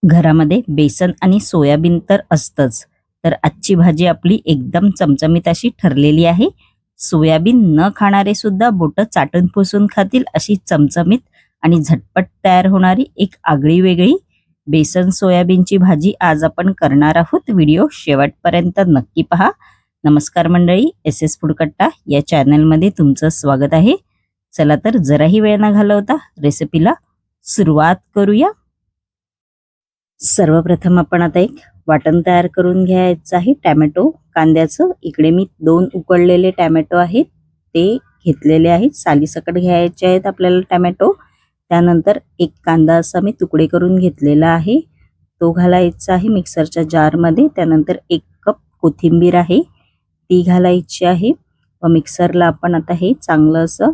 घरामध्ये बेसन आणि सोयाबीन तर असतंच. तर आजची भाजी आपली एकदम चमचमीत अशी ठरलेली आहे. सोयाबीन न खाणारे सुद्धा बोटं चाटून पुसून खातील अशी चमचमीत आणि झटपट तयार होणारी एक आगळी वेगळी बेसन सोयाबीनची भाजी आज आपण करणार आहोत. व्हिडिओ शेवटपर्यंत नक्की पहा. नमस्कार मंडळी, एस एस फूड कट्टा या चॅनलमध्ये तुमचं स्वागत आहे. चला तर जराही वेळ न घालवता रेसिपीला सुरुवात करूया. सर्वप्रथम आपण आता एक वाटण तयार करून घ्यायचं आहे टॅमॅटो कांद्याचं. इकडे मी 2 उकडलेले टॅमॅटो आहेत ते घेतलेले आहेत. सालीसकट घ्यायचे आहेत आपल्याला टॅमॅटो. त्यानंतर एक कांदा असा मी तुकडे करून घेतलेला आहे, तो घालायचा आहे मिक्सरच्या जारमध्ये. त्यानंतर 1 कप कोथिंबीर आहे ती घालायची आहे व मिक्सरला आपण आता हे चांगलं असं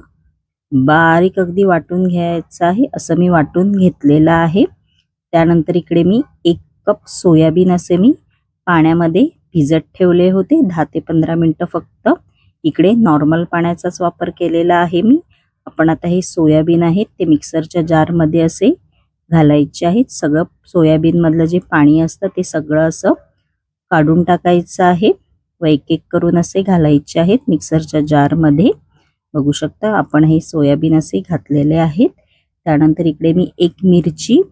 बारीक अगदी वाटून घ्यायचं आहे. असं मी वाटून घेतलेलं आहे. त्यानंतर इकडे मी 1 कप सोयाबीन असे मी पाण्यामध्ये भिजत ठेवले होते 10 ते 15 मिनिटं फक्त. इकडे नॉर्मल पाण्याचाच वापर केलेला आहे मी. आपण आता हे सोयाबीन आहेत ते मिक्सरच्या जारमध्ये असे घालायचे आहेत. सगळं सोयाबीन मधलं जे पाणी असतं ते सगळं असं काढून टाकायचं आहे व एक एक करून असे घालायचे आहेत मिक्सरच्या जारमध्ये. बघू शकता आपण हे सोयाबीन असे घातलेले आहेत. त्यानंतर इकडे मी 1 मिरची,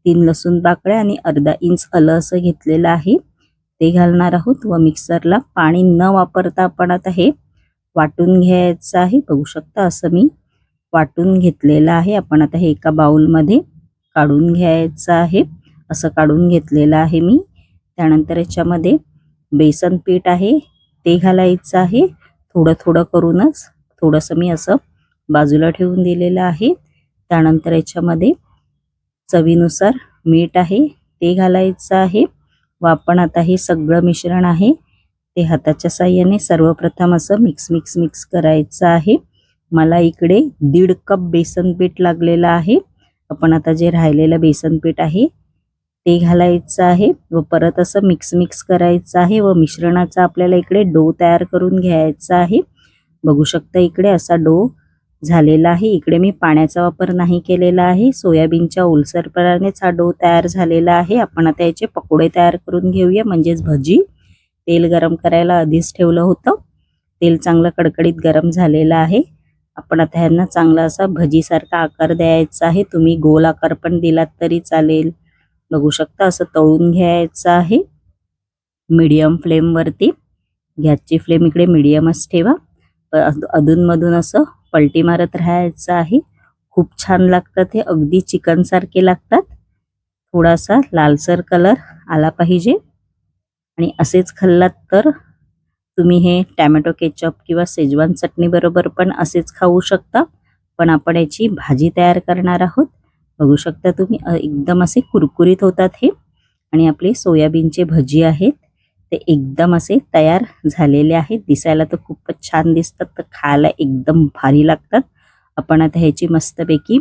3 लसूण पाकळ्या आणि अर्धा इंच आलं असं घेतलेलं आहे ते घालणार आहोत व मिक्सरला पाणी न वापरता आपण आता हे वाटून घ्यायचं आहे. बघू शकता असं मी वाटून घेतलेलं आहे. आपण आता हे एका बाउलमध्ये काढून घ्यायचं आहे. असं काढून घेतलेलं आहे मी. त्यानंतर याच्यामध्ये बेसन पीठ आहे ते घालायचं आहे. थोडं थोडं करूनच थोडंसं मी असं बाजूला ठेवून दिलेलं आहे. त्यानंतर याच्यामध्ये चवीनुसार मीठ आहे ते घालायचं आहे व आपण आता हे सगळं मिश्रण आहे ते हाताच्या साहाय्याने सर्वप्रथम असं मिक्स करायचं आहे. मला इकडे 1.5 कप बेसन पीठ लागलेलं आहे. आपण आता जे राहिलेलं बेसन पीठ आहे ते घालायचं आहे व परत असं मिक्स करायचं आहे व मिश्रणाचा आपल्याला इकडे डो तयार करून घ्यायचा आहे. बघू शकता इकडे असा डो झालेला आहे. इकडे मी पाण्याचा वापर नाही केलेला आहे. सोयाबीनच्या ओलसरपणानेच हा डो तयार झालेला आहे. आपण आता याचे पकोडे तयार करून घेऊया, म्हणजेच भजी. तेल गरम करायला आधीच ठेवलं होतं. तेल चांगलं कडकडीत गरम झालेलं आहे. आपण आता ह्यांना चांगला असा भजीसारखा आकार द्यायचा आहे. तुम्ही गोल आकार पण दिलात तरी चालेल. बघू शकता असं तळून घ्यायचं आहे मीडियम फ्लेमवरती. गॅसची फ्लेम इकडे मीडियमच ठेवा. अधूनमधून असं पलटी मारत राहायचं आहे. खूप छान लागतात हे, अगदी चिकन सारखे लागतात. थोडासा लालसर कलर आला पाहिजे आणि असेच खाल्लात तर तुम्ही हे टॅमॅटो केचप किंवा शेजवान चटणी बरोबर पण असेच खाऊ शकता. पण आपण याची भाजी तयार करणार आहोत. बघू शकता तुम्ही एकदम असे कुरकुरीत होतात हे. आणि आपले सोयाबीनचे भजी आहेत ते एकदम असे तयार झालेले आहेत. दिसायला तर खूपच छान दिसतात, तर खायला एकदम भारी लागतात. आपण आता ह्याची मस्तपैकी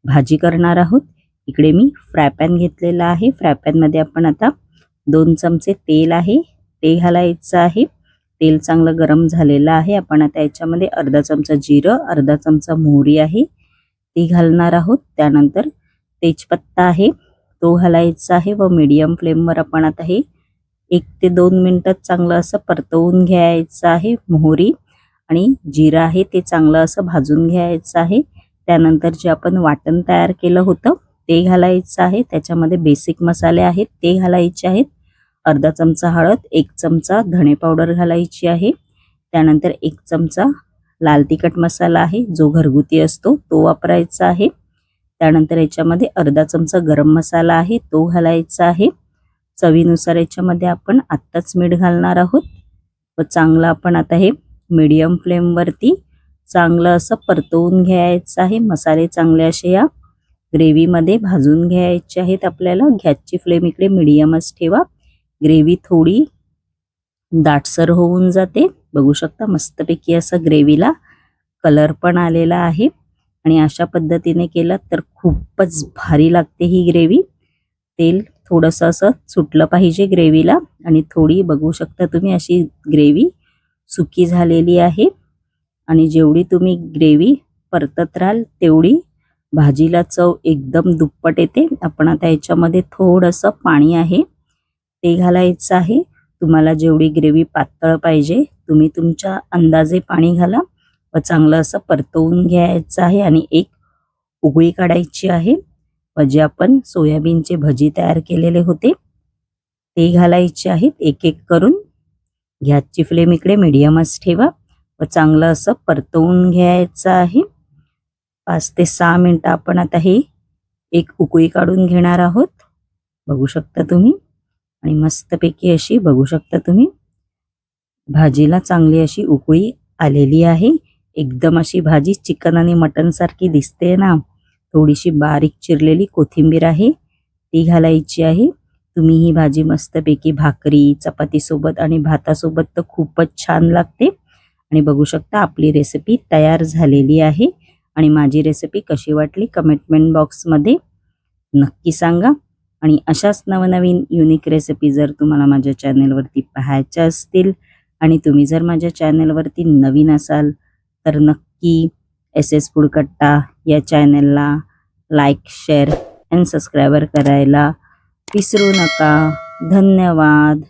भाजी करणार आहोत. इकडे मी फ्राय पॅन घेतलेला आहे. फ्राय पॅनमध्ये आपण आता 2 चमचे तेल आहे ते घालायचं आहे. तेल चांगलं गरम झालेलं आहे. आपण आता याच्यामध्ये अर्धा चमचा जिरं, अर्धा चमचा मोहरी आहे ती घालणार आहोत. त्यानंतर तेजपत्ता आहे तो घालायचा आहे व मीडियम फ्लेमवर आपण आता हे 1 ते 2 मिनिटात चांगलं असं परतवून घ्यायचं आहे. मोहरी आणि जिरं आहे ते चांगलं असं भाजून घ्यायचं आहे. त्यानंतर जे आपण वाटण तयार केलं होतं ते घालायचं आहे. त्याच्यामध्ये बेसिक मसाले आहेत ते घालायचे आहेत. अर्धा चमचा हळद, 1 चमचा धणे पावडर घालायची आहे. त्यानंतर 1 चमचा लाल तिखट मसाला आहे जो घरगुती असतो तो वापरायचा आहे. त्यानंतर याच्यामध्ये अर्धा चमचा गरम मसाला आहे तो घालायचा आहे. चवीनुसार याच्यामध्ये आपण आत्ताच मीठ घालणार आहोत व चांगलं आपण आता हे मीडियम फ्लेमवरती चांगलं असं परतवून घ्यायचं आहे. मसाले चांगले असे या ग्रेव्हीमध्ये भाजून घ्यायचे आहेत आपल्याला. गॅसची फ्लेम इकडे मीडियमच ठेवा. ग्रेव्ही थोडी दाटसर होऊन जाते. बघू शकता मस्तपैकी असं ग्रेव्हीला कलर पण आलेला आहे आणि अशा पद्धतीने केलं तर खूपच भारी लागते ही ग्रेव्ही. तेल थोडंसं असं सुटलं पाहिजे ग्रेव्हीला आणि थोडी बघू शकता तुम्ही अशी ग्रेव्ही सुकी झालेली आहे. आणि जेवढी तुम्ही ग्रेव्ही परतत राहाल तेवढी भाजीला चव एकदम दुप्पट येते. आपण आता याच्यामध्ये थोडंसं पाणी आहे ते घालायचं आहे. तुम्हाला जेवढी ग्रेव्ही पातळ पाहिजे तुम्ही तुमच्या अंदाजे पाणी घाला व चांगलं असं परतवून घ्यायचं आहे आणि एक उकळी काढायची आहे. व जे आपण सोयाबीनचे भजी तयार केलेले होते ते घालायचे आहेत एक एक करून. गॅसची फ्लेम इकडे मीडियमच ठेवा व चांगलं असं परतवून घ्यायचं आहे. 5 ते 6 मिनिटं आपण आता हे एक उकळी काढून घेणार आहोत. बघू शकता तुम्ही आणि मस्तपैकी अशी बघू शकता तुम्ही भाजीला चांगली अशी उकळी आलेली आहे. एकदम अशी भाजी चिकन आणि मटन सारखी दिसते ना. थोडीशी बारीक चिरलेली कोथिंबीर आहे ती घालायची आहे. तुम्ही ही भाजी मस्तपैकी भाकरी चपातीसोबत आणि भातासोबत तर खूपच छान लागते. आणि बघू शकता आपली रेसिपी तयार झालेली आहे. आणि माझी रेसिपी कशी वाटली कमेंटमेंट बॉक्समध्ये नक्की सांगा. आणि अशाच नवनवीन युनिक रेसिपी जर तुम्हाला माझ्या चॅनेलवरती पाहायच्या असतील आणि तुम्ही जर माझ्या चॅनेलवरती नवीन असाल तर नक्की SS फूड कट्टा या चॅनेलला लाईक शेअर अँड सबस्क्राईबर करायला विसरू नका. धन्यवाद.